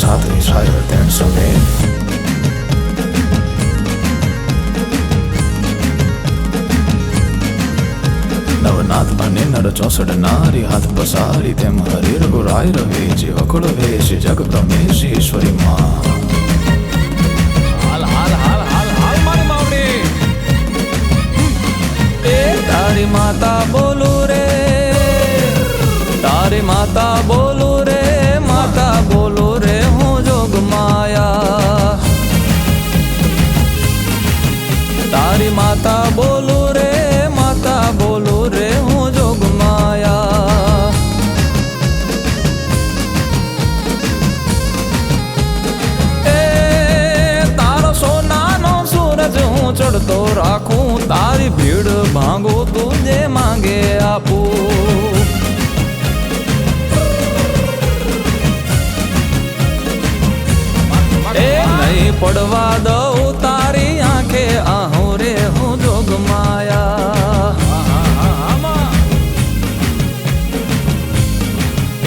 સાતરી છાયો 302 નવનાથ બને નર 64 નારી હાથ પસારી તેમ હરિ રઘુરાય રવે જે વકળ વેશ જગ પ્રમેશ ઈશ્વરી માં હાલ હાલ હાલ હાલ હાલ મારી માવડી એ તારી માતા બોલું રે તારી માતા બોલું રે માતા બોલું રે હું જોગ માયા તારી માતા બોલું રે માતા બોલું રે હું જોગ માયા એ તારો સોનાનો સૂરજ હું ચડતો રાખું તારી ભીડ ભાંગો તું જે માંગે આપું એ નહીં પડવા દઉં તારી આંખે આહું રે હું જોગ માયા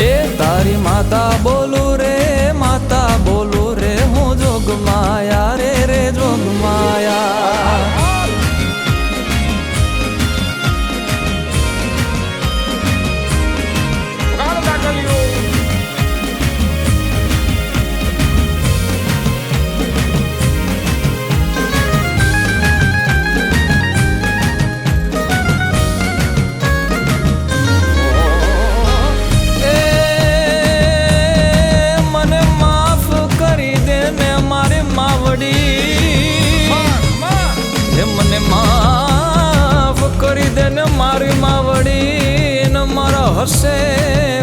એ તારી માતા બોલું રે માતા બોલું રે હું જોગ માયા રે રે જોગ માયા મને માફ કરી દે ને મારી માવડી ને મારા હસે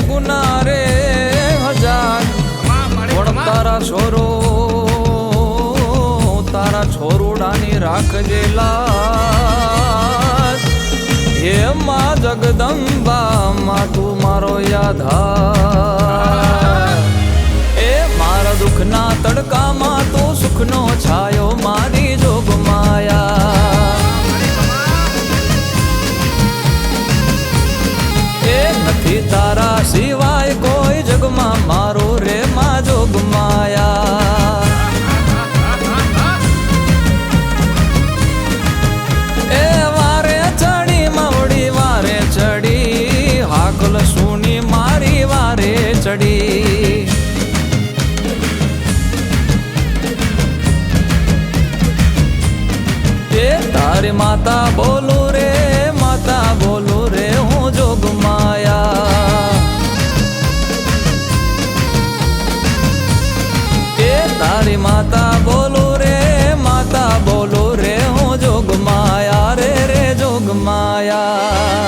ગુના રે હજાર પણ તારા છોરુડાની રાખજે લાજ હે માં જગદંબા માં તું મારો યાદ એ મારા દુઃખના તડકામાં તું સુખનો છાયો મારી જોગ માયા એ નથી તારા સિવાય કોઈ જગમાં મારો રે માં જોગ માયા એ વારે ચડી માવડી વારે ચડી હાકલ સુની મારી વારે ચડી તારી માતા બોલું રે માતા બોલું રે હું જોગ માયા એ તારી માતા બોલું રે માતા બોલું રે હું જોગ માયા રે રે જોગ માયા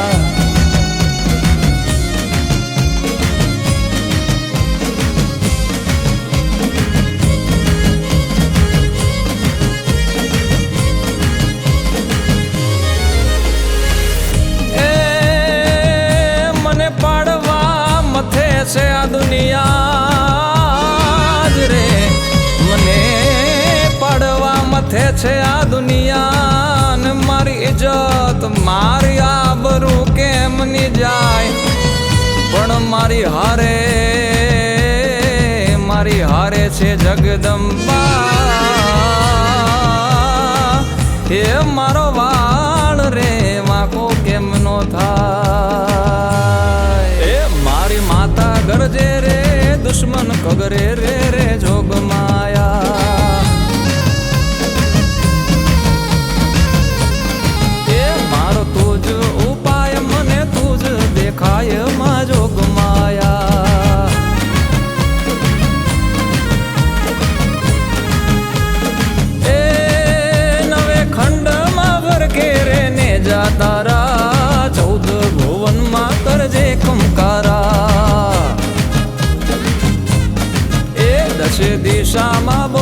છે આ દુનિયા જ રે મને પાડવા મથે છે આ દુનિયા ને મારી ઇજ્જત મારી આબરૂ કેમ ની જાય પણ મારી હારે છે જગદંબા હે મારો વાળ રે વાંકો કેમ નો થાય માતા ગરજે રે દુશ્મન કગરે રે રે જોગ માયા એ મારો તુજ ઉપાય મને તુજ દેખાય માં જોગ માયા એ નવે ખંડમાં વરકે રે ને જા તારા 14 ભુવનમાં કરજે કમકારા દિશામાં